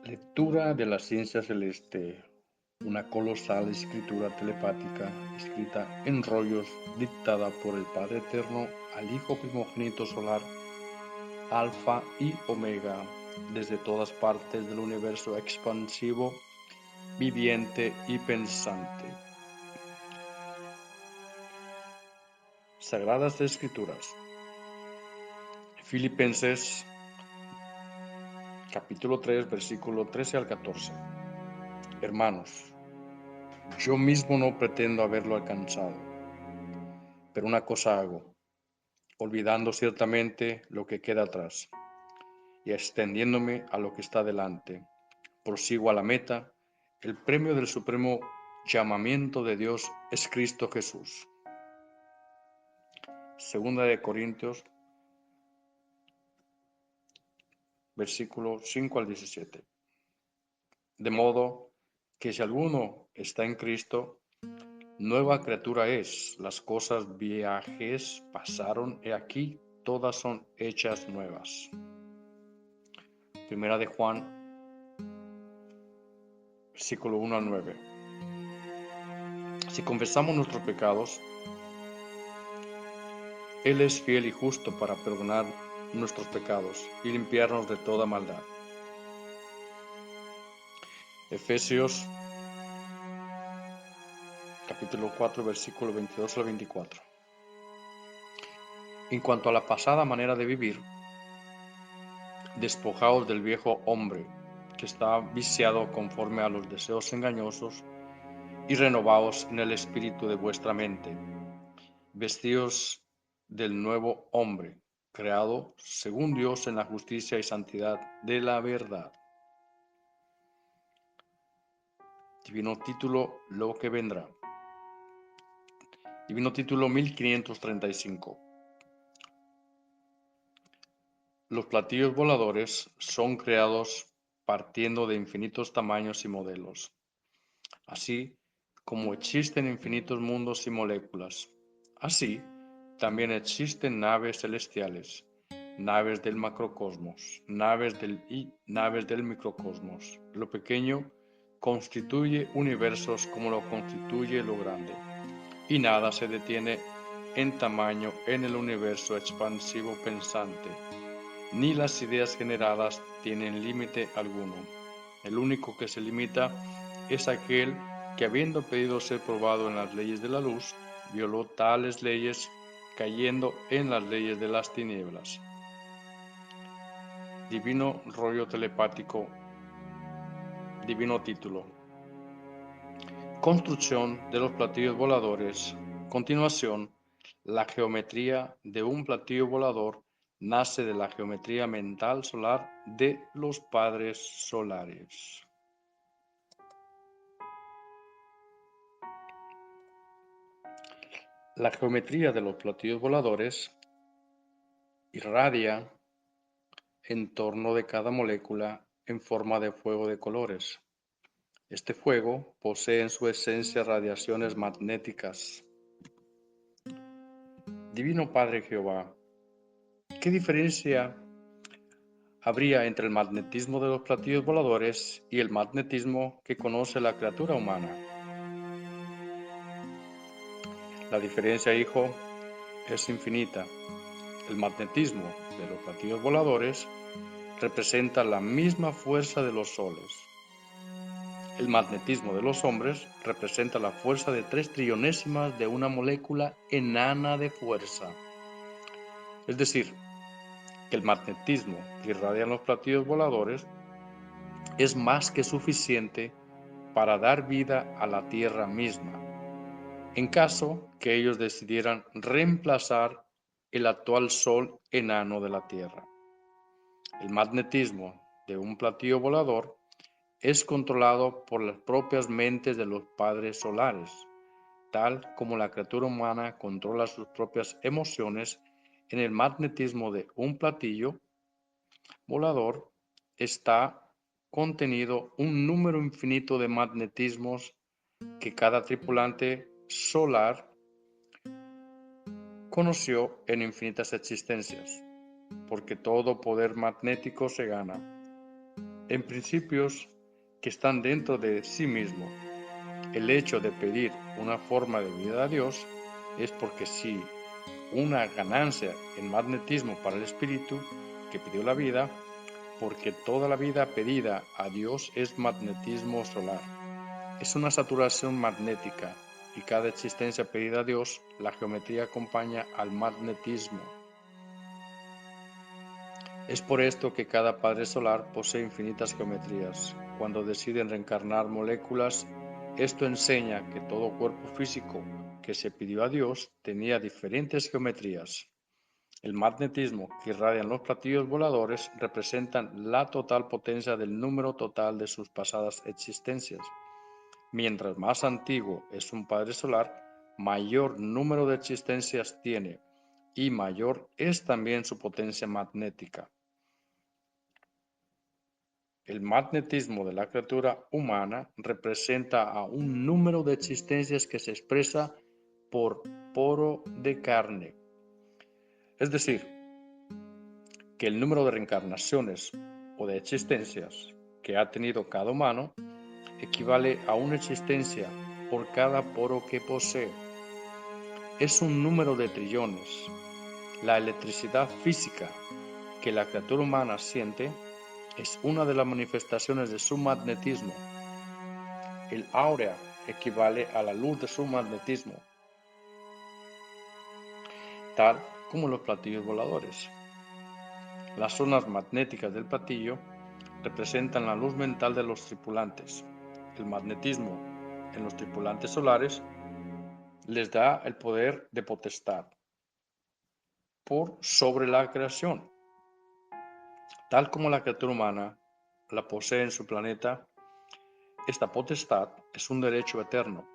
Lectura de la ciencia celeste, una colosal escritura telepática escrita en rollos dictada por el Padre Eterno al Hijo primogénito solar, Alfa y Omega, desde todas partes del universo expansivo, viviente y pensante. Sagradas Escrituras. Filipenses capítulo 3, versículo 13 al 14. Hermanos, yo mismo no pretendo haberlo alcanzado, pero una cosa hago, olvidando ciertamente lo que queda atrás y extendiéndome a lo que está delante. Prosigo a la meta, el premio del supremo llamamiento de Dios es Cristo Jesús. Segunda de Corintios, versículo 5 al 17. De modo que si alguno está en Cristo, nueva criatura es. Las cosas viejas pasaron, he aquí, todas son hechas nuevas. Primera de Juan, versículo 1 al 9. Si confesamos nuestros pecados, Él es fiel y justo para perdonar nuestros pecados y limpiarnos de toda maldad. Efesios capítulo 4, versículo 22 al 24. En cuanto a la pasada manera de vivir, despojaos del viejo hombre, que está viciado conforme a los deseos engañosos, y renovaos en el espíritu de vuestra mente. Vestíos del nuevo hombre, creado según Dios en la justicia y santidad de la verdad. Divino título, lo que vendrá. Divino título 1535. Los platillos voladores son creados partiendo de infinitos tamaños y modelos, así como existen infinitos mundos y moléculas. Así, también existen naves celestiales, naves del macrocosmos, naves del microcosmos. Lo pequeño constituye universos como lo constituye lo grande, y nada se detiene en tamaño en el universo expansivo pensante, ni las ideas generadas tienen límite alguno. El único que se limita es aquel que, habiendo pedido ser probado en las leyes de la luz, violó tales leyes cayendo en las leyes de las tinieblas. Divino rollo telepático, divino título. Construcción de los platillos voladores. Continuación, la geometría de un platillo volador nace de la geometría mental solar de los padres solares. La geometría de los platillos voladores irradia en torno de cada molécula en forma de fuego de colores. Este fuego posee en su esencia radiaciones magnéticas. Divino Padre Jehová, ¿qué diferencia habría entre el magnetismo de los platillos voladores y el magnetismo que conoce la criatura humana? La diferencia, hijo, es infinita. El magnetismo de los platillos voladores representa la misma fuerza de los soles. El magnetismo de los hombres representa la fuerza de 3 trillonésimas de una molécula enana de fuerza. Es decir, que el magnetismo que irradian los platillos voladores es más que suficiente para dar vida a la Tierra misma, en caso que ellos decidieran reemplazar el actual Sol enano de la Tierra. El magnetismo de un platillo volador es controlado por las propias mentes de los padres solares, tal como la criatura humana controla sus propias emociones. En el magnetismo de un platillo volador está contenido un número infinito de magnetismos que cada tripulante solar conoció en infinitas existencias, porque todo poder magnético se gana. en principios que están dentro de sí mismo. El hecho de pedir una forma de vida a Dios es porque sí, una ganancia en magnetismo para el espíritu que pidió la vida, porque toda la vida pedida a Dios es magnetismo solar. Es una saturación magnética y cada existencia pedida a Dios, la geometría acompaña al magnetismo. Es por esto que cada padre solar posee infinitas geometrías. Cuando deciden reencarnar moléculas, esto enseña que todo cuerpo físico que se pidió a Dios tenía diferentes geometrías. El magnetismo que irradian los platillos voladores representan la total potencia del número total de sus pasadas existencias. Mientras más antiguo es un padre solar, mayor número de existencias tiene y mayor es también su potencia magnética. El magnetismo de la criatura humana representa a un número de existencias que se expresa por poro de carne. Es decir, que el número de reencarnaciones o de existencias que ha tenido cada humano equivale a una existencia por cada poro que posee. Es un número de trillones. La electricidad física que la criatura humana siente es una de las manifestaciones de su magnetismo. El áurea equivale a la luz de su magnetismo, tal como los platillos voladores. Las zonas magnéticas del platillo representan la luz mental de los tripulantes. El magnetismo en los tripulantes solares les da el poder de potestad por sobre la creación. Tal como la criatura humana la posee en su planeta, esta potestad es un derecho eterno,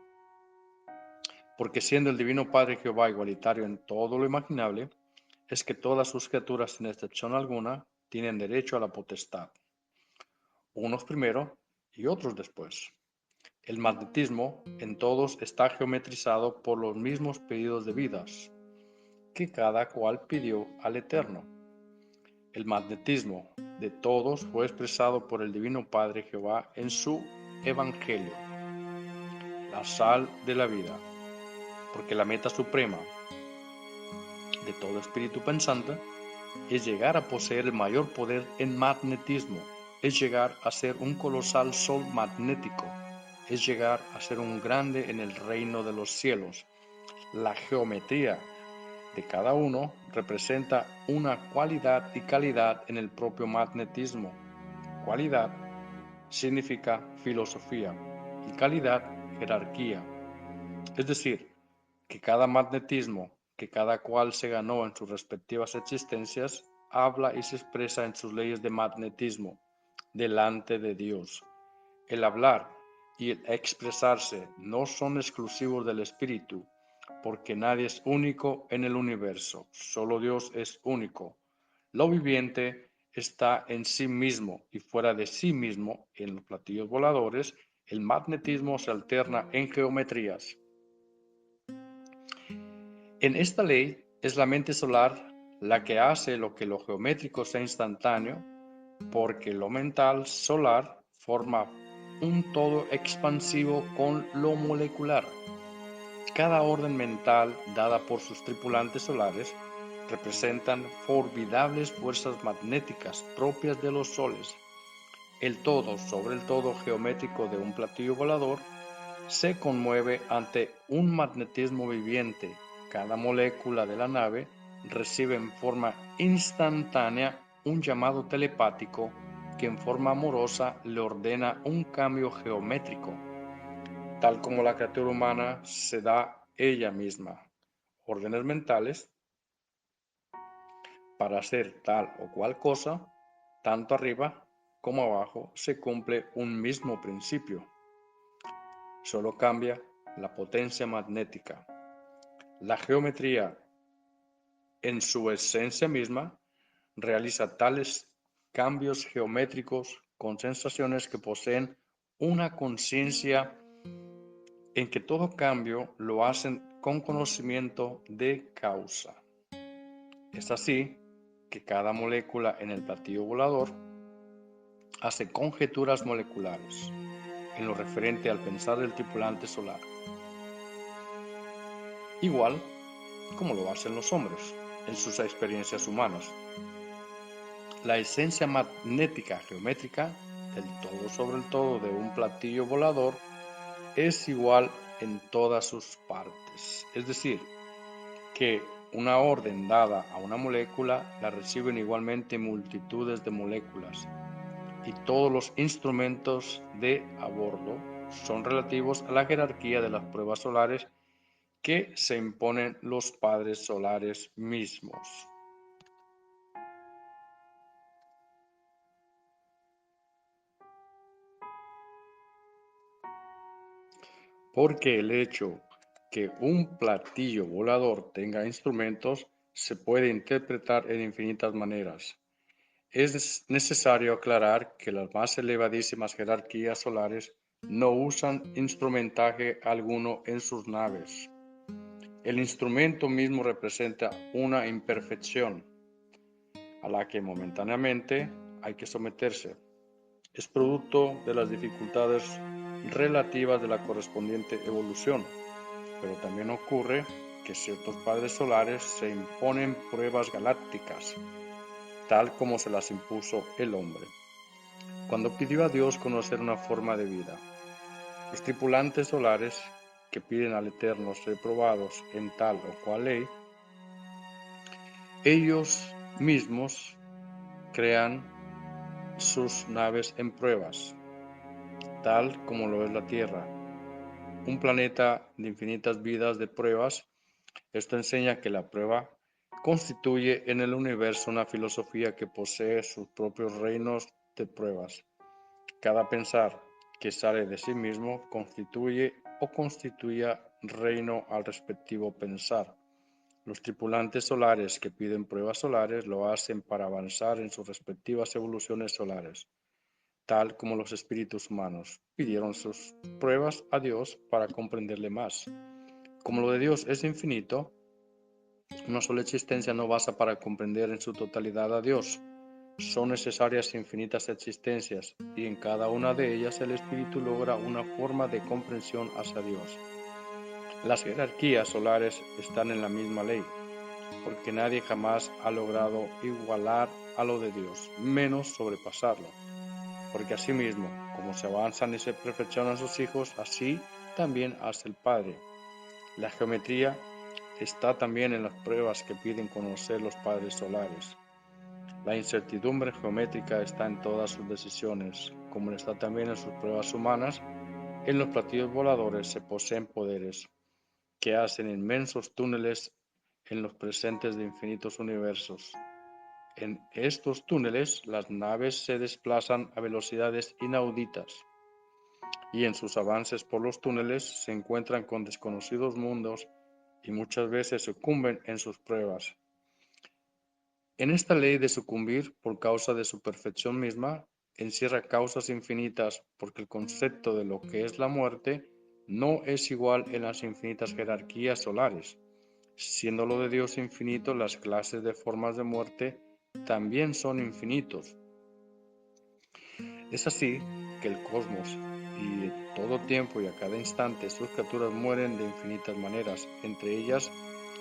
porque siendo el Divino Padre Jehová igualitario en todo lo imaginable, es que todas sus criaturas, sin excepción alguna, tienen derecho a la potestad, unos primero y otros después. El magnetismo en todos está geometrizado por los mismos pedidos de vidas, que cada cual pidió al Eterno. El magnetismo de todos fue expresado por el Divino Padre Jehová en su Evangelio, la sal de la vida, porque la meta suprema de todo espíritu pensante es llegar a poseer el mayor poder en magnetismo, es llegar a ser un colosal sol magnético, es llegar a ser un grande en el reino de los cielos. La geometría de cada uno representa una cualidad y calidad en el propio magnetismo. Cualidad significa filosofía y calidad jerarquía. Es decir, que cada magnetismo que cada cual se ganó en sus respectivas existencias habla y se expresa en sus leyes de magnetismo delante de Dios. El hablar y el expresarse no son exclusivos del espíritu, porque nadie es único en el universo, solo Dios es único. Lo viviente está en sí mismo y fuera de sí mismo. En los platillos voladores, el magnetismo se alterna en geometrías. En esta ley es la mente solar la que hace lo que lo geométrico sea instantáneo, porque lo mental solar forma un todo expansivo con lo molecular. Cada orden mental dada por sus tripulantes solares representan formidables fuerzas magnéticas propias de los soles. El todo sobre el todo geométrico de un platillo volador se conmueve ante un magnetismo viviente. Cada molécula de la nave recibe en forma instantánea un llamado telepático que en forma amorosa le ordena un cambio geométrico, tal como la criatura humana se da ella misma órdenes mentales para hacer tal o cual cosa. Tanto arriba como abajo se cumple un mismo principio. Solo cambia la potencia magnética. La geometría, en su esencia misma, realiza tales cambios geométricos con sensaciones que poseen una conciencia en que todo cambio lo hacen con conocimiento de causa. Es así que cada molécula en el platillo volador hace conjeturas moleculares en lo referente al pensar del tripulante solar, igual como lo hacen los hombres en sus experiencias humanas. La esencia magnética geométrica del todo sobre el todo de un platillo volador es igual en todas sus partes, es decir, que una orden dada a una molécula la reciben igualmente multitudes de moléculas, y todos los instrumentos de a bordo son relativos a la jerarquía de las pruebas solares que se imponen los padres solares mismos. Porque el hecho que un platillo volador tenga instrumentos se puede interpretar en infinitas maneras. Es necesario aclarar que las más elevadísimas jerarquías solares no usan instrumentaje alguno en sus naves. El instrumento mismo representa una imperfección a la que momentáneamente hay que someterse. Es producto de las dificultades relativas de la correspondiente evolución, pero también ocurre que ciertos padres solares se imponen pruebas galácticas, tal como se las impuso el hombre, cuando pidió a Dios conocer una forma de vida. Los tripulantes solares que piden al Eterno ser probados en tal o cual ley, ellos mismos crean sus naves en pruebas, tal como lo es la Tierra, un planeta de infinitas vidas de pruebas. Esto enseña que la prueba constituye en el universo una filosofía que posee sus propios reinos de pruebas. Cada pensar que sale de sí mismo constituye o constituya reino al respectivo pensar. Los tripulantes solares que piden pruebas solares lo hacen para avanzar en sus respectivas evoluciones solares, tal como los espíritus humanos pidieron sus pruebas a Dios para comprenderle más. Como lo de Dios es infinito, una sola existencia no basta para comprender en su totalidad a Dios. Son necesarias infinitas existencias, y en cada una de ellas el espíritu logra una forma de comprensión hacia Dios. Las jerarquías solares están en la misma ley, porque nadie jamás ha logrado igualar a lo de Dios, menos sobrepasarlo. Porque asimismo, como se avanzan y se perfeccionan sus hijos, así también hace el Padre. La geometría está también en las pruebas que piden conocer los padres solares. La incertidumbre geométrica está en todas sus decisiones, como está también en sus pruebas humanas. En los platillos voladores se poseen poderes que hacen inmensos túneles en los presentes de infinitos universos. En estos túneles las naves se desplazan a velocidades inauditas, y en sus avances por los túneles se encuentran con desconocidos mundos y muchas veces sucumben en sus pruebas. En esta ley de sucumbir por causa de su perfección misma, encierra causas infinitas, porque el concepto de lo que es la muerte no es igual en las infinitas jerarquías solares. Siendo lo de Dios infinito, las clases de formas de muerte también son infinitos. Es así que el cosmos y en todo tiempo y a cada instante sus criaturas mueren de infinitas maneras. Entre ellas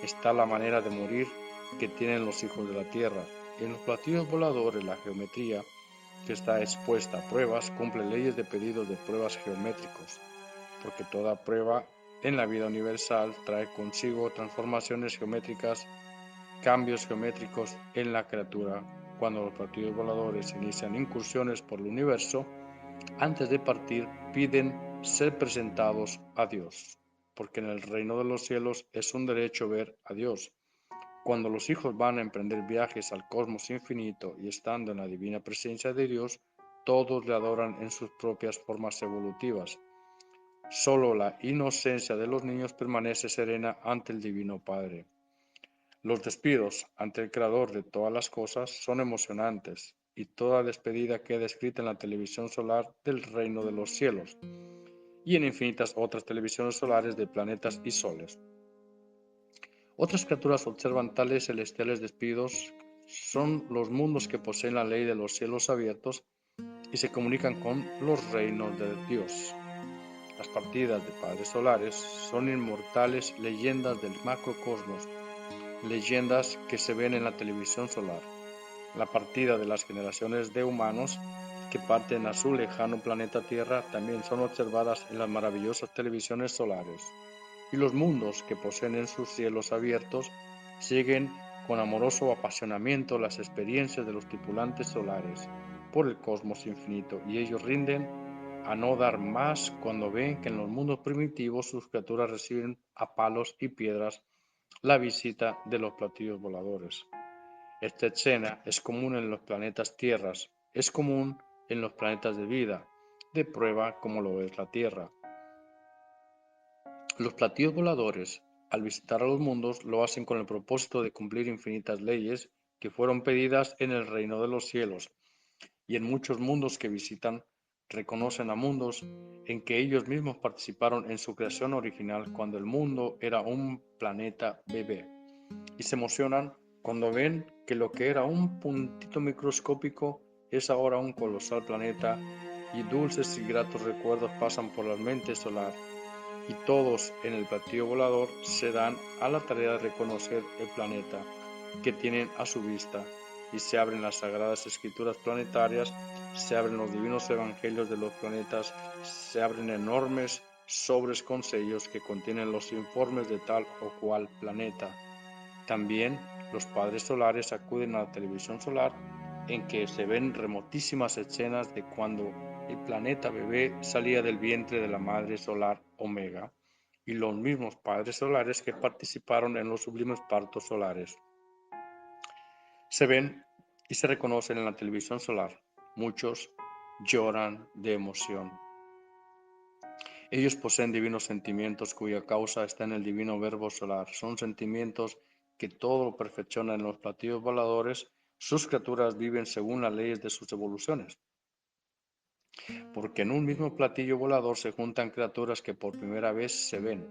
está la manera de morir que tienen los hijos de la tierra. En los platillos voladores la geometría, que está expuesta a pruebas, cumple leyes de pedidos de pruebas geométricos, porque toda prueba en la vida universal trae consigo transformaciones geométricas, cambios geométricos en la criatura. Cuando los platillos voladores inician incursiones por el universo, antes de partir piden ser presentados a Dios, porque en el reino de los cielos es un derecho ver a Dios. Cuando los hijos van a emprender viajes al cosmos infinito y estando en la divina presencia de Dios, todos le adoran en sus propias formas evolutivas. Solo la inocencia de los niños permanece serena ante el Divino Padre. Los despidos ante el Creador de todas las cosas son emocionantes, y toda despedida queda escrita en la televisión solar del reino de los cielos y en infinitas otras televisiones solares de planetas y soles. Otras criaturas observan tales celestiales despidos. Son los mundos que poseen la ley de los cielos abiertos y se comunican con los reinos de Dios. Las partidas de padres solares son inmortales leyendas del macrocosmos, leyendas que se ven en la televisión solar. La partida de las generaciones de humanos que parten a su lejano planeta Tierra también son observadas en las maravillosas televisiones solares. Y los mundos que poseen en sus cielos abiertos siguen con amoroso apasionamiento las experiencias de los tripulantes solares por el cosmos infinito, y ellos rinden a no dar más cuando ven que en los mundos primitivos sus criaturas reciben a palos y piedras la visita de los platillos voladores. Esta escena es común en los planetas tierras, es común en los planetas de vida, de prueba como lo es la Tierra. Los platillos voladores, al visitar a los mundos, lo hacen con el propósito de cumplir infinitas leyes que fueron pedidas en el reino de los cielos, y en muchos mundos que visitan, reconocen a mundos en que ellos mismos participaron en su creación original cuando el mundo era un planeta bebé, y se emocionan cuando ven que lo que era un puntito microscópico es ahora un colosal planeta, y dulces y gratos recuerdos pasan por la mente solar, y todos en el platillo volador se dan a la tarea de reconocer el planeta que tienen a su vista, y se abren las sagradas escrituras planetarias, se abren los divinos evangelios de los planetas, se abren enormes sobres con sellos que contienen los informes de tal o cual planeta. También los padres solares acuden a la televisión solar, en que se ven remotísimas escenas de cuando el planeta bebé salía del vientre de la madre solar Omega, y los mismos padres solares que participaron en los sublimes partos solares. Se ven y se reconocen en la televisión solar. Muchos lloran de emoción. Ellos poseen divinos sentimientos cuya causa está en el divino verbo solar. Son sentimientos que todo lo perfeccionan en los platillos voladores. Sus criaturas viven según las leyes de sus evoluciones, porque en un mismo platillo volador se juntan criaturas que por primera vez se ven,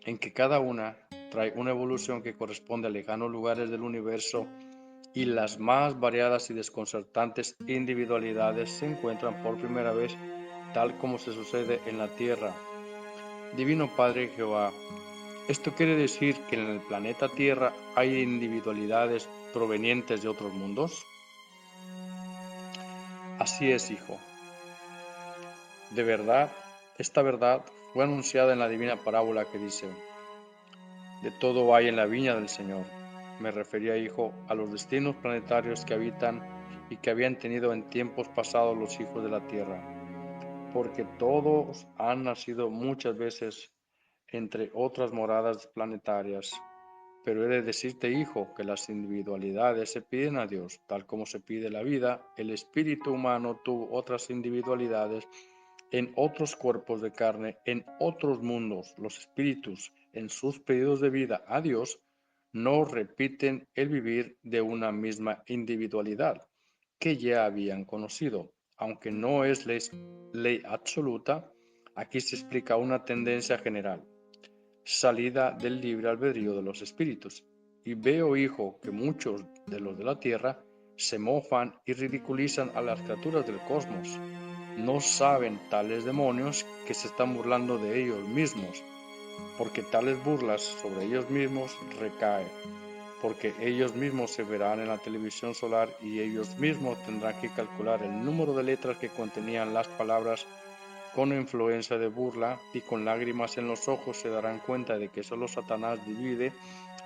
en que cada una trae una evolución que corresponde a lejanos lugares del universo, y las más variadas y desconcertantes individualidades se encuentran por primera vez, tal como se sucede en la Tierra. Divino Padre Jehová, ¿esto quiere decir que en el planeta Tierra hay individualidades provenientes de otros mundos? Así es, hijo. De verdad, esta verdad fue anunciada en la divina parábola que dice: de todo hay en la viña del Señor. Me refería, hijo, a los destinos planetarios que habitan y que habían tenido en tiempos pasados los hijos de la tierra, porque todos han nacido muchas veces entre otras moradas planetarias. Pero he de decirte, hijo, que las individualidades se piden a Dios, tal como se pide la vida. El espíritu humano tuvo otras individualidades en otros cuerpos de carne, en otros mundos. Los espíritus, en sus pedidos de vida a Dios, no repiten el vivir de una misma individualidad que ya habían conocido. Aunque no es ley absoluta, aquí se explica una tendencia general, salida del libre albedrío de los espíritus. Y veo, hijo, que muchos de los de la tierra se mofan y ridiculizan a las criaturas del cosmos. No saben tales demonios que se están burlando de ellos mismos, porque tales burlas sobre ellos mismos recaen, porque ellos mismos se verán en la televisión solar y ellos mismos tendrán que calcular el número de letras que contenían las palabras con influencia de burla, y con lágrimas en los ojos se darán cuenta de que solo Satanás divide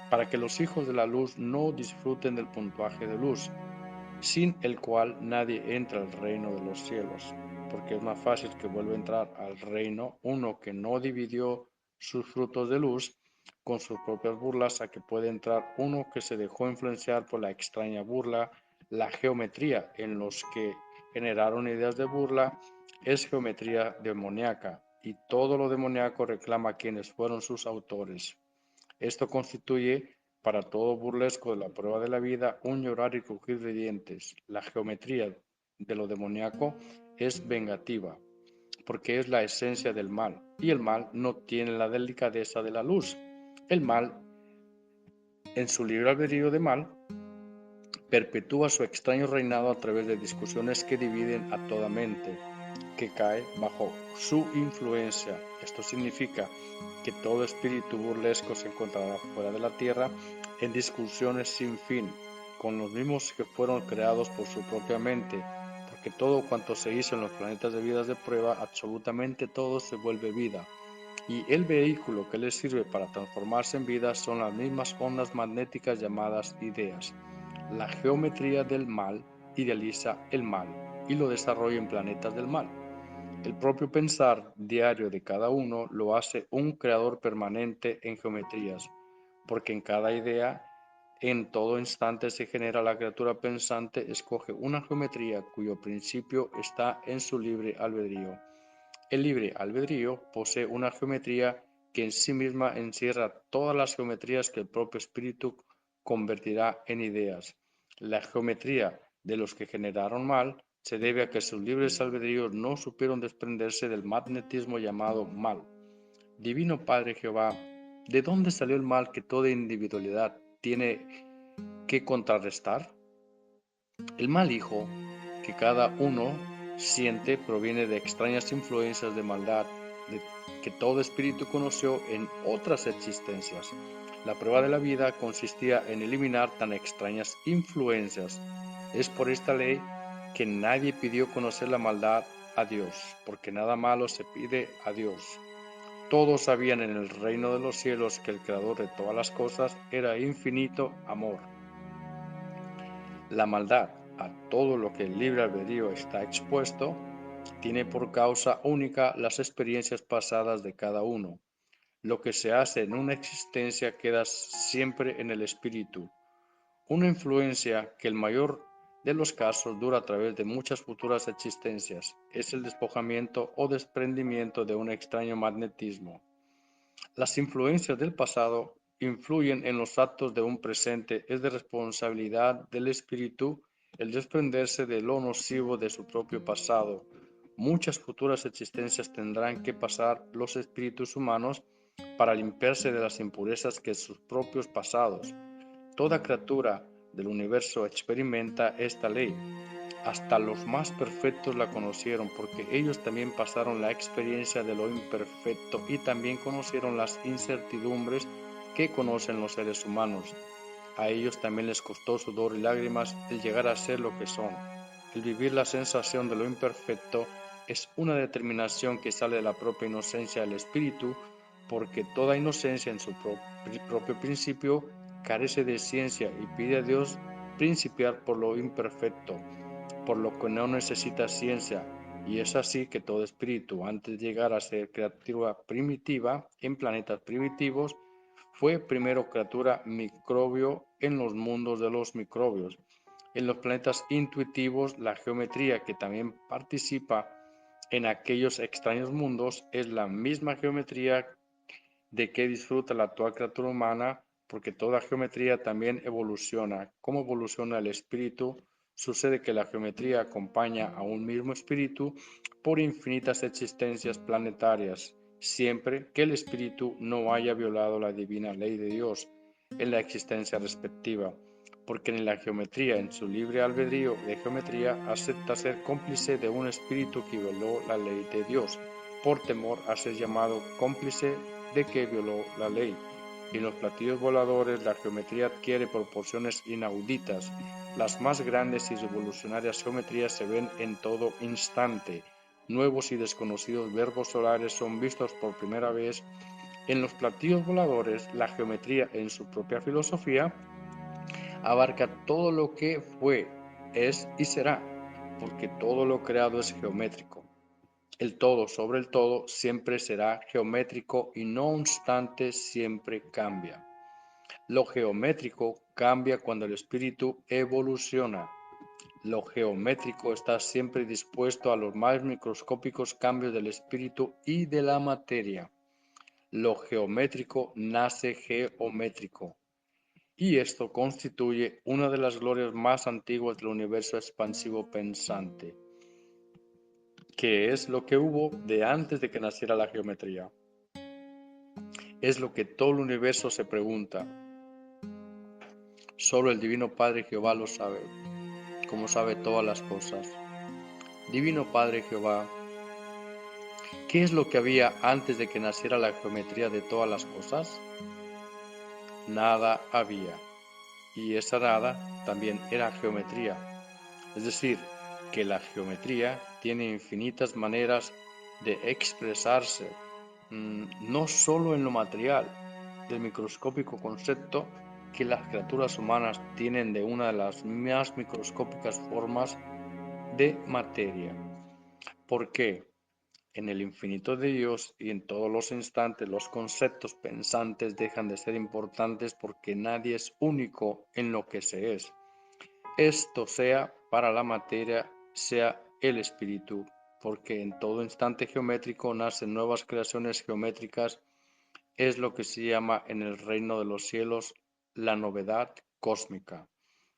para que los hijos de la luz no disfruten del puntaje de luz, sin el cual nadie entra al reino de los cielos, porque es más fácil que vuelva a entrar al reino uno que no dividió sus frutos de luz con sus propias burlas, a que puede entrar uno que se dejó influenciar por la extraña burla. La geometría en los que generaron ideas de burla es geometría demoníaca, y todo lo demoníaco reclama a quienes fueron sus autores. Esto constituye para todo burlesco de la prueba de la vida un llorar y crujir de dientes. La geometría de lo demoníaco es vengativa, porque es la esencia del mal, y el mal no tiene la delicadeza de la luz. El mal, en su libre albedrío de mal, perpetúa su extraño reinado a través de discusiones que dividen a toda mente que cae bajo su influencia. Esto significa que todo espíritu burlesco se encontrará fuera de la tierra en discusiones sin fin con los mismos que fueron creados por su propia mente, porque todo cuanto se hizo en los planetas de vidas de prueba, absolutamente todo se vuelve vida. Y el vehículo que les sirve para transformarse en vida son las mismas ondas magnéticas llamadas ideas. La geometría del mal idealiza el mal y lo desarrolla en planetas del mal. El propio pensar diario de cada uno lo hace un creador permanente en geometrías, porque en cada idea, en todo instante se genera la criatura pensante, escoge una geometría cuyo principio está en su libre albedrío. El libre albedrío posee una geometría que en sí misma encierra todas las geometrías que el propio espíritu convertirá en ideas. La geometría de los que generaron mal se debe a que sus libres albedríos no supieron desprenderse del magnetismo llamado mal. Divino Padre Jehová, ¿de dónde salió el mal que toda individualidad tiene que contrarrestar? El mal hijo que cada uno siente proviene de extrañas influencias de maldad que todo espíritu conoció en otras existencias. La prueba de la vida consistía en eliminar tan extrañas influencias. Es por esta ley que nadie pidió conocer la maldad a Dios, porque nada malo se pide a Dios. Todos sabían en el reino de los cielos que el creador de todas las cosas era infinito amor. La maldad, a todo lo que el libre albedrío está expuesto, tiene por causa única las experiencias pasadas de cada uno. Lo que se hace en una existencia queda siempre en el espíritu. Una influencia que el mayor de los casos dura a través de muchas futuras existencias es el despojamiento o desprendimiento de un extraño magnetismo. Las influencias del pasado influyen en los actos de un presente. Es de responsabilidad del espíritu el desprenderse de lo nocivo de su propio pasado. Muchas futuras existencias tendrán que pasar los espíritus humanos para limpiarse de las impurezas que sus propios pasados. Toda criatura del universo experimenta esta ley. Hasta los más perfectos la conocieron, porque ellos también pasaron la experiencia de lo imperfecto y también conocieron las incertidumbres que conocen los seres humanos. A ellos también les costó sudor y lágrimas el llegar a ser lo que son. El vivir la sensación de lo imperfecto es una determinación que sale de la propia inocencia del espíritu, porque toda inocencia en su propio principio carece de ciencia y pide a Dios principiar por lo imperfecto, por lo que no necesita ciencia, y es así que todo espíritu, antes de llegar a ser criatura primitiva en planetas primitivos, fue primero criatura microbio en los mundos de los microbios. En los planetas intuitivos, la geometría que también participa en aquellos extraños mundos es la misma geometría de que disfruta la actual criatura humana, porque toda geometría también evoluciona. ¿Cómo evoluciona el espíritu? Sucede que la geometría acompaña a un mismo espíritu por infinitas existencias planetarias, siempre que el espíritu no haya violado la divina ley de Dios en la existencia respectiva, porque en la geometría, en su libre albedrío de geometría, acepta ser cómplice de un espíritu que violó la ley de Dios, por temor a ser llamado cómplice de que violó la ley. Y en los platillos voladores la geometría adquiere proporciones inauditas. Las más grandes y revolucionarias geometrías se ven en todo instante. Nuevos y desconocidos verbos solares son vistos por primera vez. En los platillos voladores, la geometría en su propia filosofía abarca todo lo que fue, es y será, porque todo lo creado es geométrico. El todo sobre el todo siempre será geométrico y no obstante siempre cambia. Lo geométrico cambia cuando el espíritu evoluciona. Lo geométrico está siempre dispuesto a los más microscópicos cambios del espíritu y de la materia. Lo geométrico nace geométrico. Y esto constituye una de las glorias más antiguas del universo expansivo pensante, que es lo que hubo de antes de que naciera la geometría. Es lo que todo el universo se pregunta. Solo el Divino Padre Jehová lo sabe, como sabe todas las cosas. Divino Padre Jehová, ¿qué es lo que había antes de que naciera la geometría de todas las cosas? Nada había, y esa nada también era geometría. Es decir, que la geometría tiene infinitas maneras de expresarse, no solo en lo material, del microscópico concepto que las criaturas humanas tienen de una de las más microscópicas formas de materia. ¿Por qué? En el infinito de Dios y en todos los instantes los conceptos pensantes dejan de ser importantes porque nadie es único en lo que se es. Esto sea para la materia, sea el espíritu, porque en todo instante geométrico nacen nuevas creaciones geométricas, es lo que se llama en el reino de los cielos la novedad cósmica,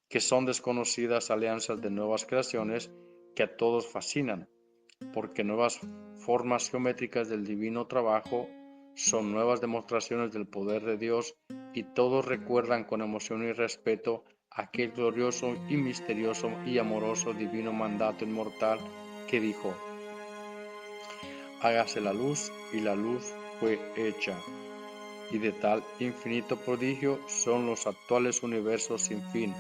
que son desconocidas alianzas de nuevas creaciones que a todos fascinan, porque nuevas formas geométricas del divino trabajo son nuevas demostraciones del poder de Dios y todos recuerdan con emoción y respeto aquel glorioso y misterioso y amoroso divino mandato inmortal que dijo: hágase la luz, y la luz fue hecha. Y de tal infinito prodigio son los actuales universos sin fin.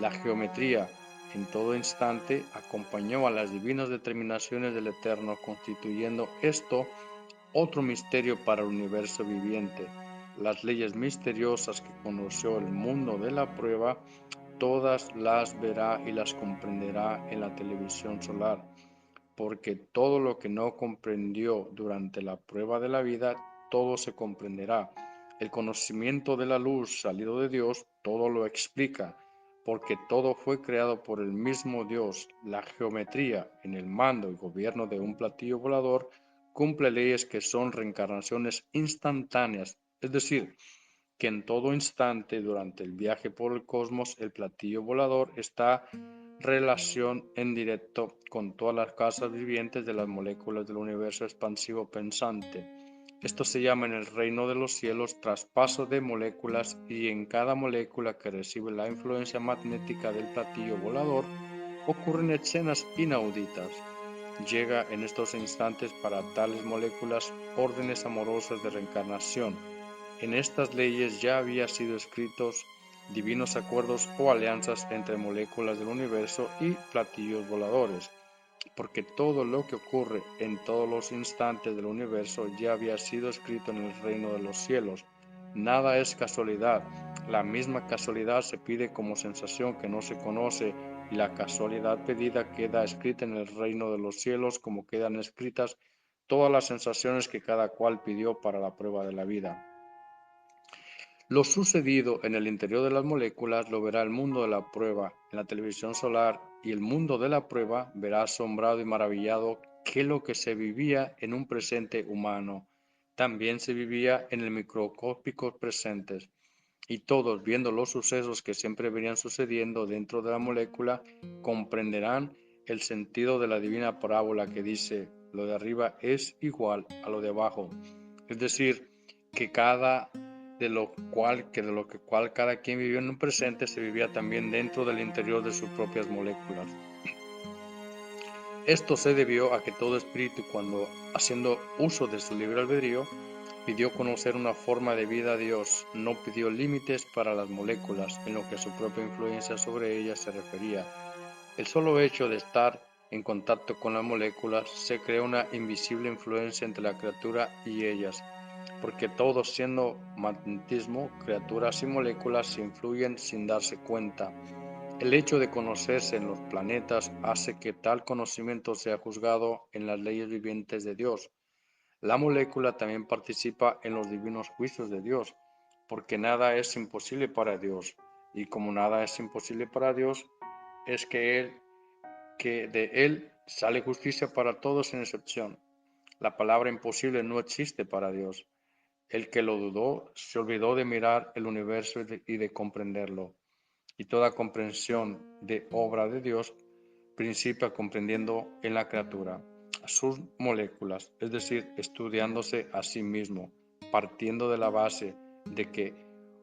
La geometría en todo instante acompañó a las divinas determinaciones del Eterno, constituyendo esto otro misterio para el universo viviente. Las leyes misteriosas que conoció el mundo de la prueba, todas las verá y las comprenderá en la televisión solar, porque todo lo que no comprendió durante la prueba de la vida, todo se comprenderá. El conocimiento de la luz salido de Dios todo lo explica, porque todo fue creado por el mismo Dios. La geometría en el mando y gobierno de un platillo volador cumple leyes que son reencarnaciones instantáneas, es decir, que en todo instante durante el viaje por el cosmos el platillo volador está relación en directo con todas las casas vivientes de las moléculas del universo expansivo pensante. Esto se llama en el reino de los cielos traspaso de moléculas, y en cada molécula que recibe la influencia magnética del platillo volador ocurren escenas inauditas. Llega en estos instantes para tales moléculas órdenes amorosas de reencarnación. En estas leyes ya había sido escritos divinos acuerdos o alianzas entre moléculas del universo y platillos voladores, porque todo lo que ocurre en todos los instantes del universo ya había sido escrito en el reino de los cielos. Nada es casualidad. La misma casualidad se pide como sensación que no se conoce, y la casualidad pedida queda escrita en el reino de los cielos, como quedan escritas todas las sensaciones que cada cual pidió para la prueba de la vida. Lo sucedido en el interior de las moléculas lo verá el mundo de la prueba en la televisión solar, y el mundo de la prueba verá asombrado y maravillado que lo que se vivía en un presente humano también se vivía en el microscópico presentes, y todos, viendo los sucesos que siempre venían sucediendo dentro de la molécula, comprenderán el sentido de la divina parábola que dice: lo de arriba es igual a lo de abajo. Es decir, que de lo cual cada quien vivió en un presente se vivía también dentro del interior de sus propias moléculas. Esto se debió a que todo espíritu, cuando haciendo uso de su libre albedrío, pidió conocer una forma de vida a Dios, no pidió límites para las moléculas en lo que a su propia influencia sobre ellas se refería. El solo hecho de estar en contacto con las moléculas se crea una invisible influencia entre la criatura y ellas, porque todos, siendo magnetismo, criaturas y moléculas, se influyen sin darse cuenta. El hecho de conocerse en los planetas hace que tal conocimiento sea juzgado en las leyes vivientes de Dios. La molécula también participa en los divinos juicios de Dios, porque nada es imposible para Dios, y como nada es imposible para Dios, es que de Él sale justicia para todos sin excepción. La palabra imposible no existe para Dios. El que lo dudó se olvidó de mirar el universo y de comprenderlo, y toda comprensión de obra de Dios principia comprendiendo en la criatura sus moléculas, es decir, estudiándose a sí mismo, partiendo de la base de que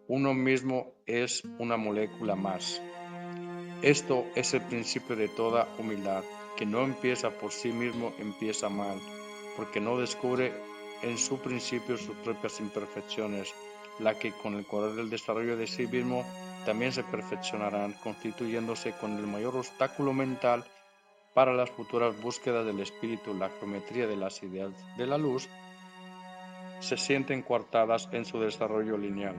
Uno mismo es una molécula más. Esto es el principio de toda humildad, que no empieza por sí mismo, empieza mal, porque no descubre en su principio sus propias imperfecciones, la que con el correr del desarrollo de sí mismo también se perfeccionarán, constituyéndose con el mayor obstáculo mental para las futuras búsquedas del espíritu. La geometría de las ideas de la luz se sienten coartadas en su desarrollo lineal,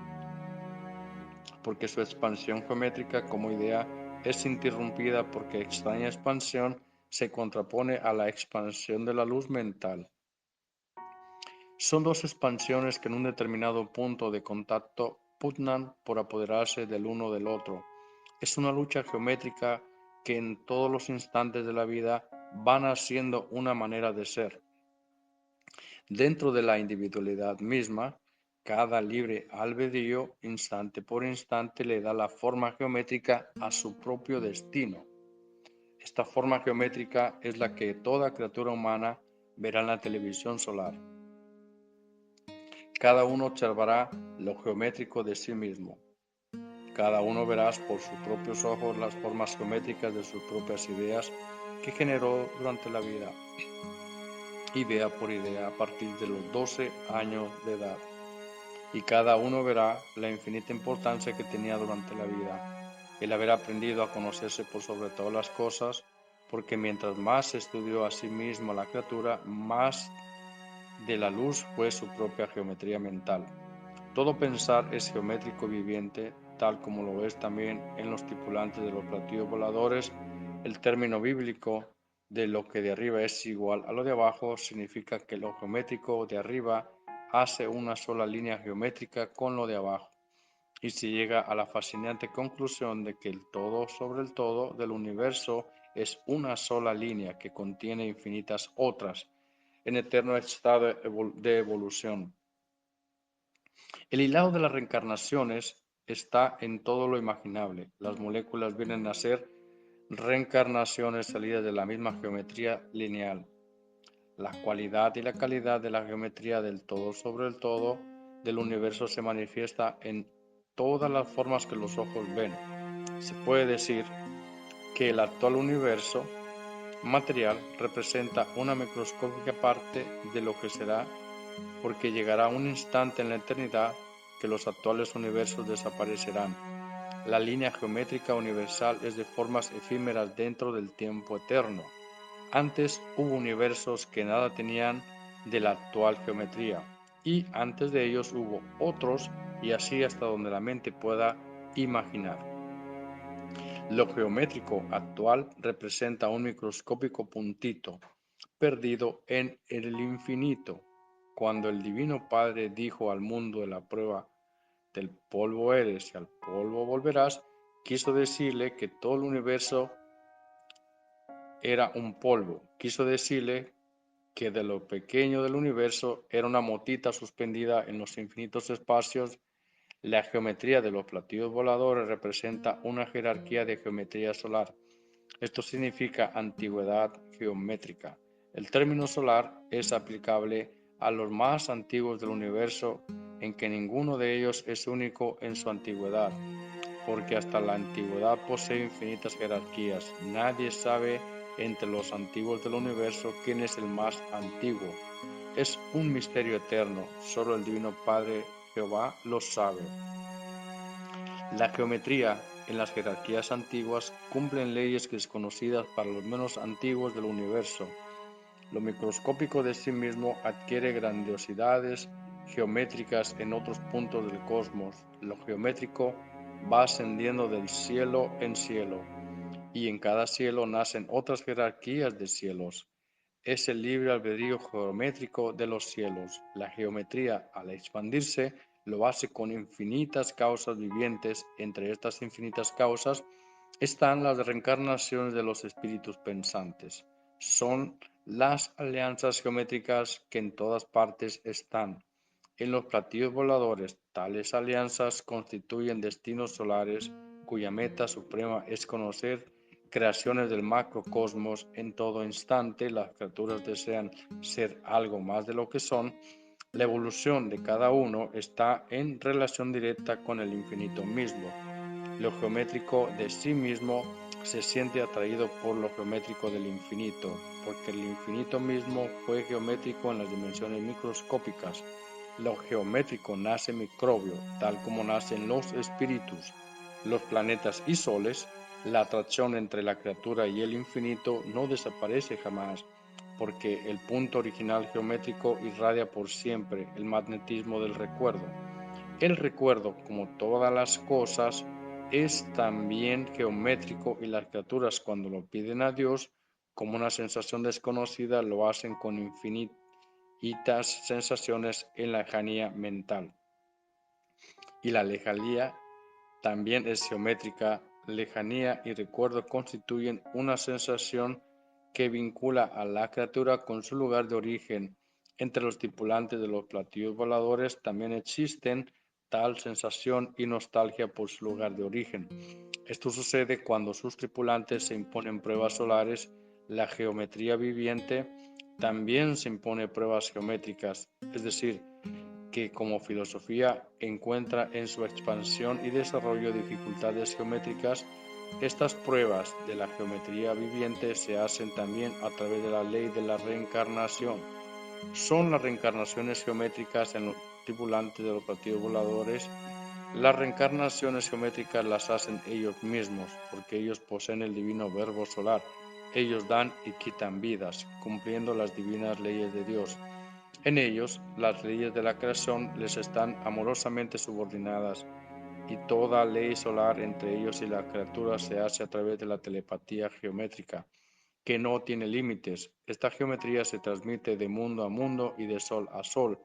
porque su expansión geométrica como idea es interrumpida porque extraña expansión se contrapone a la expansión de la luz mental. Son dos expansiones que en un determinado punto de contacto pugnan por apoderarse del uno del otro. Es una lucha geométrica que en todos los instantes de la vida van haciendo una manera de ser. Dentro de la individualidad misma, cada libre albedrío, instante por instante, le da la forma geométrica a su propio destino. Esta forma geométrica es la que toda criatura humana verá en la televisión solar. Cada uno observará lo geométrico de sí mismo. Cada uno verá por sus propios ojos las formas geométricas de sus propias ideas que generó durante la vida, idea por idea, a partir de los 12 años de edad. Y cada uno verá la infinita importancia que tenía durante la vida, el haber aprendido a conocerse por sobre todas las cosas, porque mientras más se estudió a sí mismo la criatura, más de la luz fue su propia geometría mental. Todo pensar es geométrico viviente, tal como lo es también en los tripulantes de los platillos voladores. El término bíblico de lo que de arriba es igual a lo de abajo significa que lo geométrico de arriba hace una sola línea geométrica con lo de abajo, y se llega a la fascinante conclusión de que el todo sobre el todo del universo es una sola línea que contiene infinitas otras en eterno estado de evolución. El hilado de las reencarnaciones está en todo lo imaginable. Las moléculas vienen a ser reencarnaciones salidas de la misma geometría lineal. La cualidad y la calidad de la geometría del todo sobre el todo del universo se manifiesta en todas las formas que los ojos ven. Se puede decir que el actual universo material representa una microscópica parte de lo que será, porque llegará un instante en la eternidad que los actuales universos desaparecerán. La línea geométrica universal es de formas efímeras dentro del tiempo eterno. Antes hubo universos que nada tenían de la actual geometría, y antes de ellos hubo otros, y así hasta donde la mente pueda imaginar. Lo geométrico actual representa un microscópico puntito perdido en el infinito. Cuando el Divino Padre dijo al mundo de la prueba, del polvo eres y al polvo volverás, quiso decirle que todo el universo era un polvo. Quiso decirle que de lo pequeño del universo era una motita suspendida en los infinitos espacios. La geometría de los platillos voladores representa una jerarquía de geometría solar. Esto significa antigüedad geométrica. El término solar es aplicable a los más antiguos del universo, en que ninguno de ellos es único en su antigüedad, porque hasta la antigüedad posee infinitas jerarquías. Nadie sabe entre los antiguos del universo quién es el más antiguo. Es un misterio eterno, solo el Divino Padre Jehová lo sabe. La geometría en las jerarquías antiguas cumplen leyes desconocidas para los menos antiguos del universo. Lo microscópico de sí mismo adquiere grandiosidades geométricas en otros puntos del cosmos. Lo geométrico va ascendiendo del cielo en cielo, y en cada cielo nacen otras jerarquías de cielos. Es el libre albedrío geométrico de los cielos. La geometría, al expandirse, lo hace con infinitas causas vivientes. Entre estas infinitas causas están las reencarnaciones de los espíritus pensantes. Son las alianzas geométricas que en todas partes están. En los platillos voladores, tales alianzas constituyen destinos solares cuya meta suprema es conocer creaciones del macrocosmos. En todo instante las criaturas desean ser algo más de lo que son, La evolución de cada uno está en relación directa con el infinito mismo. Lo geométrico de sí mismo se siente atraído por lo geométrico del infinito, porque el infinito mismo fue geométrico en las dimensiones microscópicas. Lo geométrico nace microbio, tal como nacen los espíritus, los planetas y soles. La atracción entre la criatura y el infinito no desaparece jamás, porque el punto original geométrico irradia por siempre el magnetismo del recuerdo. El recuerdo, como todas las cosas, es también geométrico y las criaturas cuando lo piden a Dios como una sensación desconocida lo hacen con infinitas sensaciones en la lejanía mental. Y la lejanía también es geométrica. Lejanía y recuerdo constituyen una sensación que vincula a la criatura con su lugar de origen. Entre los tripulantes de los platillos voladores también existen tal sensación y nostalgia por su lugar de origen. Esto sucede cuando sus tripulantes se imponen pruebas solares. La geometría viviente también se impone pruebas geométricas, es decir, que como filosofía encuentra en su expansión y desarrollo dificultades geométricas. Estas pruebas de la geometría viviente se hacen también a través de la ley de la reencarnación. Son las reencarnaciones geométricas en los tripulantes de los platillos voladores. Las reencarnaciones geométricas las hacen ellos mismos, porque ellos poseen el divino verbo solar. Ellos dan y quitan vidas, cumpliendo las divinas leyes de Dios. En ellos, las leyes de la creación les están amorosamente subordinadas, y toda ley solar entre ellos y la criatura se hace a través de la telepatía geométrica, que no tiene límites. Esta geometría se transmite de mundo a mundo y de sol a sol.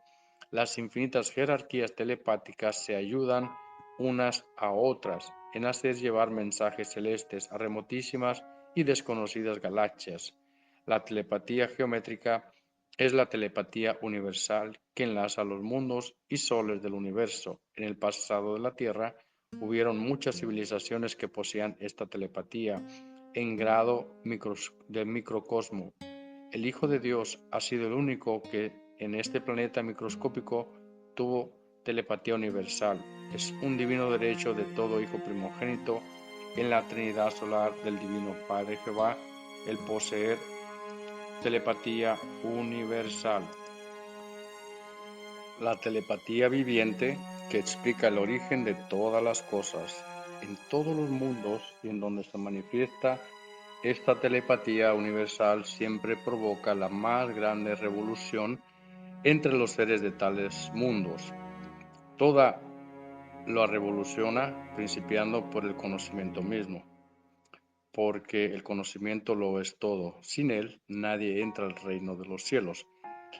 Las infinitas jerarquías telepáticas se ayudan unas a otras en hacer llevar mensajes celestes a remotísimas y desconocidas galaxias. La telepatía geométrica es la telepatía universal que enlaza los mundos y soles del universo. En el pasado de la Tierra hubieron muchas civilizaciones que poseían esta telepatía en grado de microcosmo. El Hijo de Dios ha sido el único que en este planeta microscópico tuvo telepatía universal. Es un divino derecho de todo hijo primogénito en la Trinidad solar del Divino Padre Jehová el poseer telepatía universal. La telepatía viviente que explica el origen de todas las cosas en todos los mundos y en donde se manifiesta. Esta telepatía universal siempre provoca la más grande revolución entre los seres de tales mundos. Toda lo revoluciona principiando por el conocimiento mismo, porque el conocimiento lo es todo. Sin él nadie entra al reino de los cielos.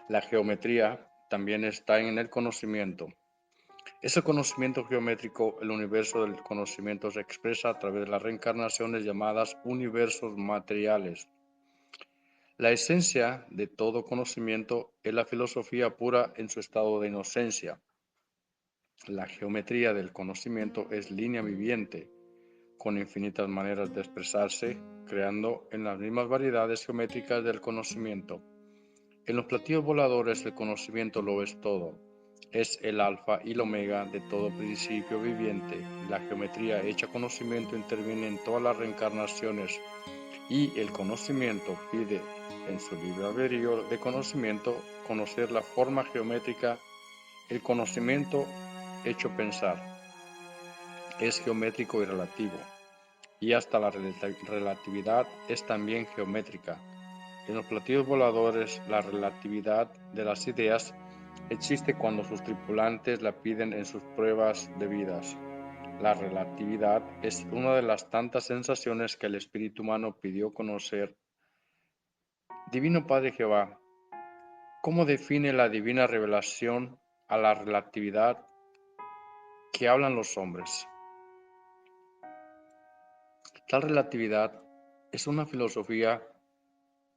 La geometría también está en el conocimiento. Ese conocimiento geométrico, el universo del conocimiento, se expresa a través de las reencarnaciones llamadas universos materiales. La esencia de todo conocimiento es la filosofía pura en su estado de inocencia. La geometría del conocimiento es línea viviente, con infinitas maneras de expresarse, creando en las mismas variedades geométricas del conocimiento. En los platillos voladores el conocimiento lo es todo. Es el alfa y el omega de todo principio viviente. La geometría hecha conocimiento interviene en todas las reencarnaciones y el conocimiento pide en su libre albedrío de conocimiento conocer la forma geométrica. El conocimiento hecho pensar es geométrico y relativo, y hasta la relatividad es también geométrica. En los platillos voladores, la relatividad de las ideas existe cuando sus tripulantes la piden en sus pruebas debidas. La relatividad es una de las tantas sensaciones que el espíritu humano pidió conocer. Divino Padre Jehová, ¿cómo define la divina revelación a la relatividad que hablan los hombres? Tal relatividad es una filosofía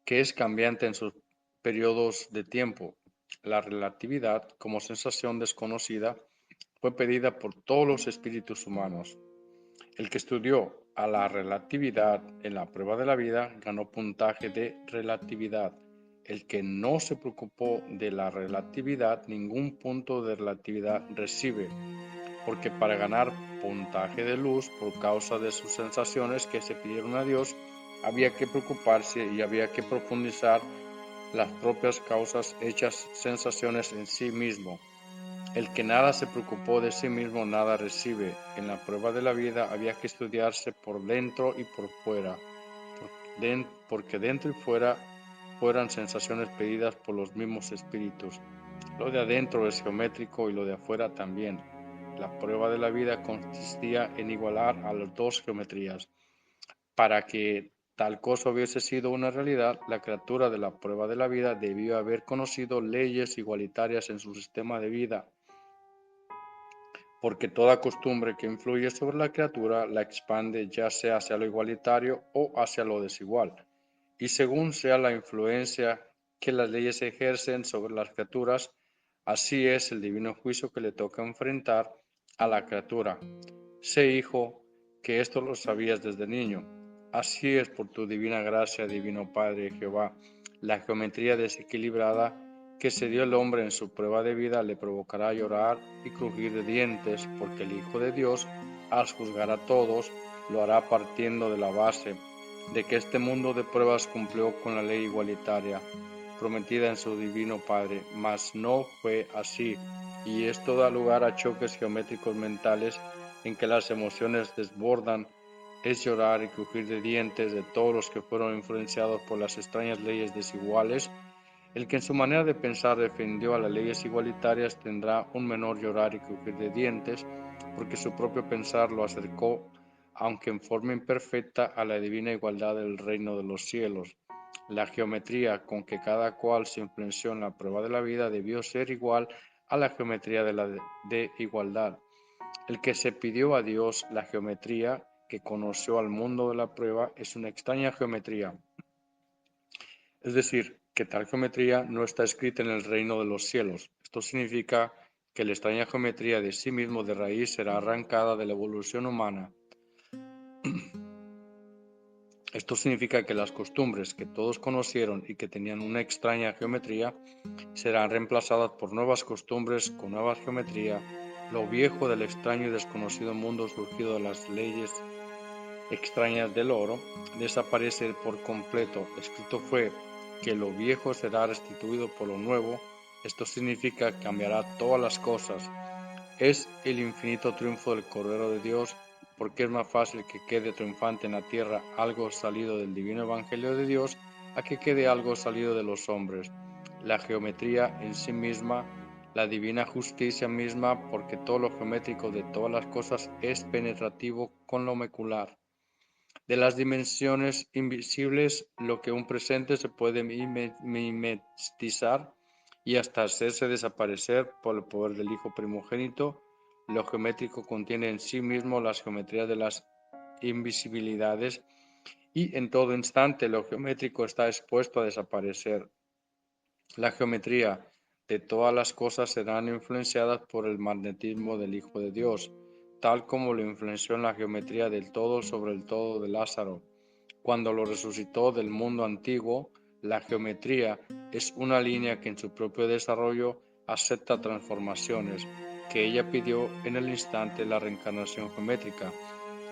que es cambiante en sus periodos de tiempo. La relatividad, como sensación desconocida, fue pedida por todos los espíritus humanos. El que estudió a la relatividad en la prueba de la vida ganó puntaje de relatividad. El que no se preocupó de la relatividad, ningún punto de relatividad recibe, porque para ganar puntaje de luz por causa de sus sensaciones que se pidieron a Dios, había que preocuparse y había que profundizar las propias causas hechas sensaciones en sí mismo. El que nada se preocupó de sí mismo, nada recibe. En la prueba de la vida había que estudiarse por dentro y por fuera, porque dentro y fuera fueran sensaciones pedidas por los mismos espíritus. Lo de adentro es geométrico y lo de afuera también. La prueba de la vida consistía en igualar a las dos geometrías. Para que tal cosa hubiese sido una realidad, la criatura de la prueba de la vida debió haber conocido leyes igualitarias en su sistema de vida, porque toda costumbre que influye sobre la criatura la expande ya sea hacia lo igualitario o hacia lo desigual, y según sea la influencia que las leyes ejercen sobre las criaturas, así es el divino juicio que le toca enfrentar a la criatura. Sé, hijo, que esto lo sabías desde niño. Así es por tu divina gracia, divino Padre Jehová. La geometría desequilibrada que se dio el hombre en su prueba de vida le provocará llorar y crujir de dientes, porque el Hijo de Dios, al juzgar a todos, lo hará partiendo de la base de que este mundo de pruebas cumplió con la ley igualitaria prometida en su divino Padre, mas no fue así, y esto da lugar a choques geométricos mentales en que las emociones desbordan. Es llorar y crujir de dientes de todos los que fueron influenciados por las extrañas leyes desiguales. El que en su manera de pensar defendió a las leyes igualitarias tendrá un menor llorar y crujir de dientes, porque su propio pensar lo acercó, aunque en forma imperfecta, a la divina igualdad del reino de los cielos. La geometría con que cada cual se influenció en la prueba de la vida debió ser igual a la geometría de la de igualdad. El que se pidió a Dios la geometría que conoció al mundo de la prueba es una extraña geometría. Es decir, que tal geometría no está escrita en el reino de los cielos. Esto significa que la extraña geometría de sí mismo de raíz será arrancada de la evolución humana. Esto significa que las costumbres que todos conocieron y que tenían una extraña geometría serán reemplazadas por nuevas costumbres con nueva geometría. Lo viejo del extraño y desconocido mundo surgido de las leyes extrañas del oro desaparece por completo. Escrito fue que lo viejo será restituido por lo nuevo. Esto significa que cambiará todas las cosas. Es el infinito triunfo del Cordero de Dios, porque es más fácil que quede triunfante en la tierra algo salido del divino Evangelio de Dios a que quede algo salido de los hombres. La geometría en sí misma, la divina justicia misma, porque todo lo geométrico de todas las cosas es penetrativo con lo molecular. De las dimensiones invisibles, lo que un presente se puede mimetizar y hasta hacerse desaparecer por el poder del Hijo primogénito, lo geométrico contiene en sí mismo las geometrías de las invisibilidades y en todo instante lo geométrico está expuesto a desaparecer. La geometría de todas las cosas serán influenciadas por el magnetismo del Hijo de Dios, tal como lo influenció en la geometría del todo sobre el todo de Lázaro. Cuando lo resucitó del mundo antiguo, la geometría es una línea que en su propio desarrollo acepta transformaciones, que ella pidió en el instante de la reencarnación geométrica.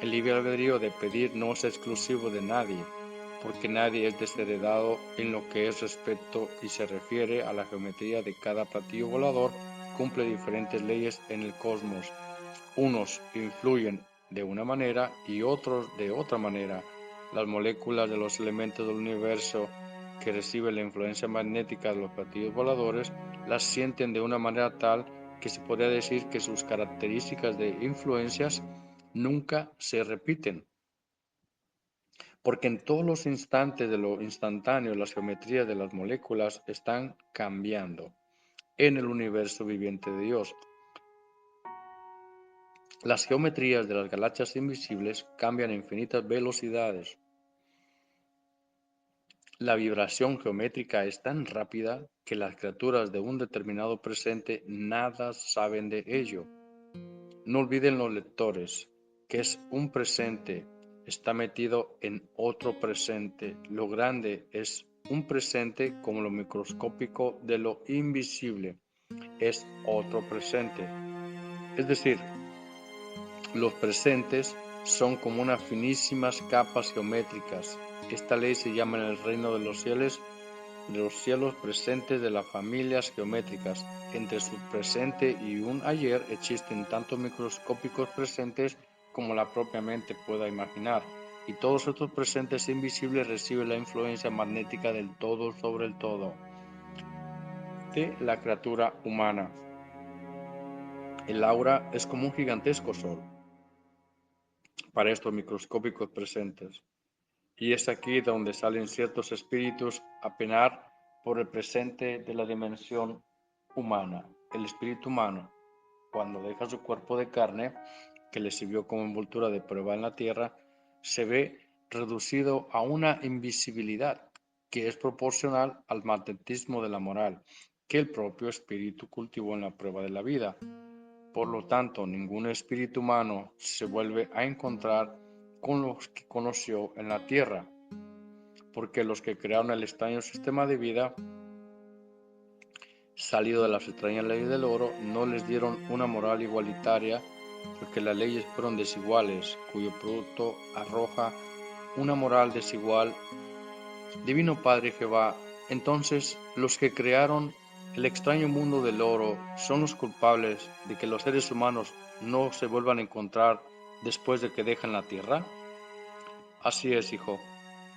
El libre albedrío de pedir no es exclusivo de nadie, porque nadie es desheredado en lo que es respecto y se refiere a la geometría de cada platillo volador, cumple diferentes leyes en el cosmos. Unos influyen de una manera y otros de otra manera. Las moléculas de los elementos del universo que reciben la influencia magnética de los platillos voladores las sienten de una manera tal que se podría decir que sus características de influencias nunca se repiten, porque en todos los instantes de lo instantáneo las geometrías de las moléculas están cambiando en el universo viviente de Dios. Las geometrías de las galaxias invisibles cambian a infinitas velocidades. La vibración geométrica es tan rápida que las criaturas de un determinado presente nada saben de ello. No olviden los lectores que es un presente, está metido en otro presente. Lo grande es un presente como lo microscópico de lo invisible es otro presente. Es decir, los presentes son como unas finísimas capas geométricas. Esta ley se llama en el reino de los cielos presentes de las familias geométricas. Entre su presente y un ayer existen tanto microscópicos presentes como la propia mente pueda imaginar, y todos estos presentes invisibles reciben la influencia magnética del todo sobre el todo de la criatura humana. El aura es como un gigantesco sol para estos microscópicos presentes. Y es aquí donde salen ciertos espíritus a penar por el presente de la dimensión humana. El espíritu humano, cuando deja su cuerpo de carne, que le sirvió como envoltura de prueba en la tierra, se ve reducido a una invisibilidad que es proporcional al magnetismo de la moral que el propio espíritu cultivó en la prueba de la vida. Por lo tanto, ningún espíritu humano se vuelve a encontrar con los que conoció en la tierra, porque los que crearon el extraño sistema de vida salido de las extrañas leyes del oro no les dieron una moral igualitaria, porque las leyes fueron desiguales, cuyo producto arroja una moral desigual. Divino Padre Jehová, entonces los que crearon el extraño mundo del oro son los culpables de que los seres humanos no se vuelvan a encontrar después de que dejan la tierra. Así es, hijo,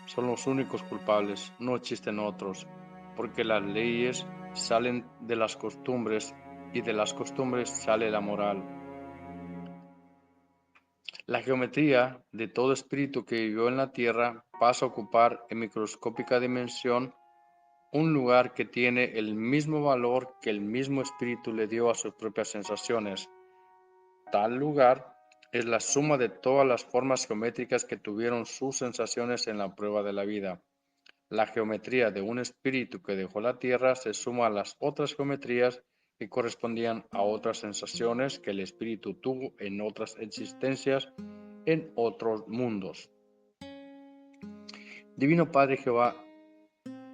son los únicos culpables, no existen otros, porque las leyes salen de las costumbres y de las costumbres sale la moral. La geometría de todo espíritu que vivió en la tierra pasa a ocupar en microscópica dimensión un lugar que tiene el mismo valor que el mismo espíritu le dio a sus propias sensaciones. Tal lugar es la suma de todas las formas geométricas que tuvieron sus sensaciones en la prueba de la vida. La geometría de un espíritu que dejó la tierra se suma a las otras geometrías que correspondían a otras sensaciones que el espíritu tuvo en otras existencias, en otros mundos. Divino Padre Jehová,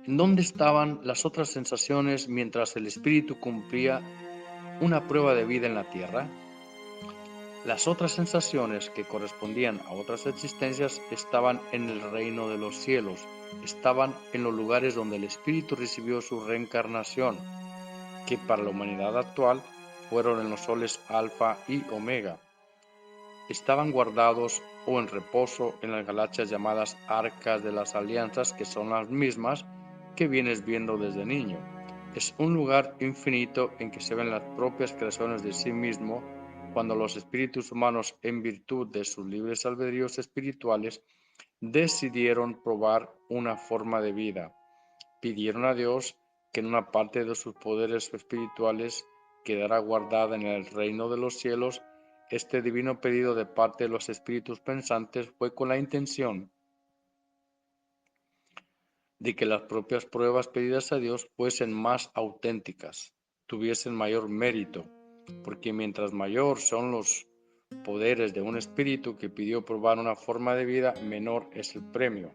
¿en dónde estaban las otras sensaciones mientras el espíritu cumplía una prueba de vida en la tierra? Las otras sensaciones que correspondían a otras existencias estaban en el reino de los cielos, estaban en los lugares donde el espíritu recibió su reencarnación, que para la humanidad actual fueron en los soles Alfa y Omega. Estaban guardados o en reposo en las galaxias llamadas Arcas de las Alianzas, que son las mismas que vienes viendo desde niño. Es un lugar infinito en que se ven las propias creaciones de sí mismo, cuando los espíritus humanos, en virtud de sus libres albedríos espirituales, decidieron probar una forma de vida. Pidieron a Dios que en una parte de sus poderes espirituales quedara guardada en el reino de los cielos. Este divino pedido de parte de los espíritus pensantes fue con la intención de que las propias pruebas pedidas a Dios fuesen más auténticas, tuviesen mayor mérito, porque mientras mayor son los poderes de un espíritu que pidió probar una forma de vida, menor es el premio,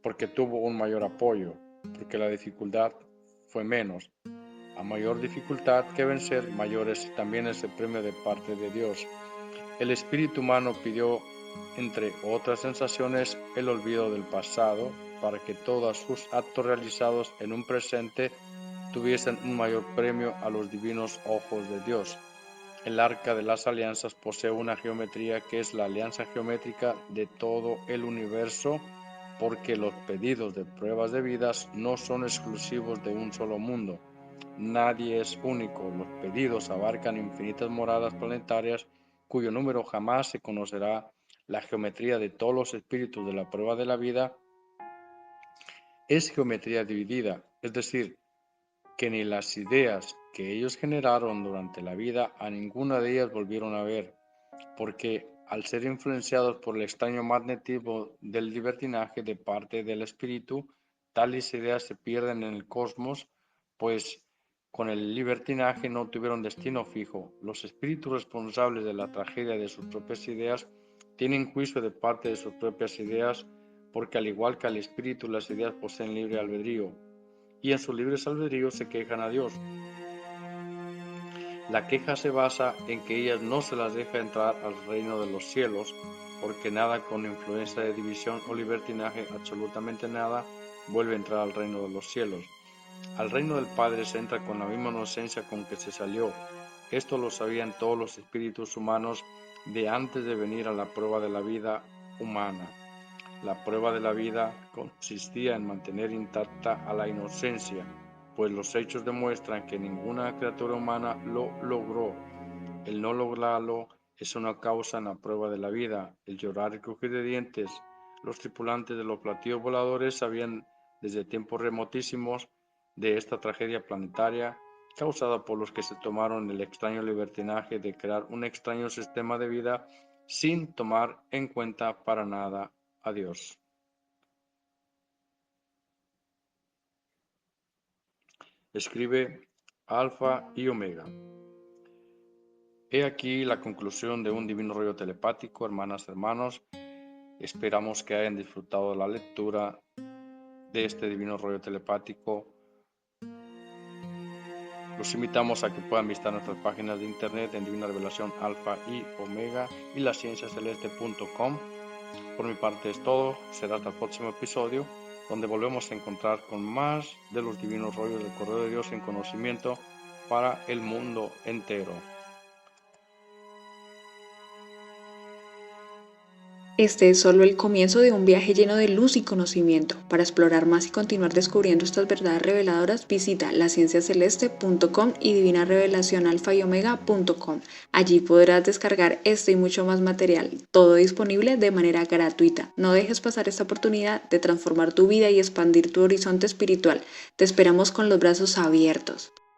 porque tuvo un mayor apoyo, porque la dificultad fue menos. A mayor dificultad que vencer, mayor también es el premio de parte de Dios. El espíritu humano pidió, entre otras sensaciones, el olvido del pasado, para que todos sus actos realizados en un presente tuviesen un mayor premio a los divinos ojos de Dios. El arca de las alianzas posee una geometría que es la alianza geométrica de todo el universo, porque los pedidos de pruebas de vidas no son exclusivos de un solo mundo. Nadie es único. Los pedidos abarcan infinitas moradas planetarias cuyo número jamás se conocerá. La geometría de todos los espíritus de la prueba de la vida es geometría dividida, es decir, que ni las ideas que ellos generaron durante la vida a ninguna de ellas volvieron a ver, porque al ser influenciados por el extraño magnetismo del libertinaje de parte del espíritu, tales ideas se pierden en el cosmos, pues con el libertinaje no tuvieron destino fijo. Los espíritus responsables de la tragedia de sus propias ideas tienen juicio de parte de sus propias ideas porque al igual que al espíritu, las ideas poseen libre albedrío, y en su libre albedrío se quejan a Dios. La queja se basa en que ellas no se las deja entrar al reino de los cielos, porque nada con influencia de división o libertinaje, absolutamente nada, vuelve a entrar al reino de los cielos. Al reino del Padre se entra con la misma inocencia con que se salió. Esto lo sabían todos los espíritus humanos de antes de venir a la prueba de la vida humana. La prueba de la vida consistía en mantener intacta a la inocencia, pues los hechos demuestran que ninguna criatura humana lo logró. El no lograrlo es una causa en la prueba de la vida. El llorar y crujir de dientes. Los tripulantes de los platillos voladores sabían desde tiempos remotísimos de esta tragedia planetaria causada por los que se tomaron el extraño libertinaje de crear un extraño sistema de vida sin tomar en cuenta para nada a Dios. Escribe Alfa y Omega. He aquí la conclusión de un divino rollo telepático, hermanas, hermanos. Esperamos que hayan disfrutado de la lectura de este divino rollo telepático. Los invitamos a que puedan visitar nuestras páginas de internet en Divina Revelación Alfa y Omega y lascienciaceleste.com. Por mi parte es todo. Será hasta el próximo episodio, donde volvemos a encontrar con más de los divinos rollos del Cordero de Dios en conocimiento para el mundo entero. Este es solo el comienzo de un viaje lleno de luz y conocimiento. Para explorar más y continuar descubriendo estas verdades reveladoras, visita lascienciaceleste.com y divinarevelacionalfaomega.com. Allí podrás descargar este y mucho más material, todo disponible de manera gratuita. No dejes pasar esta oportunidad de transformar tu vida y expandir tu horizonte espiritual. Te esperamos con los brazos abiertos.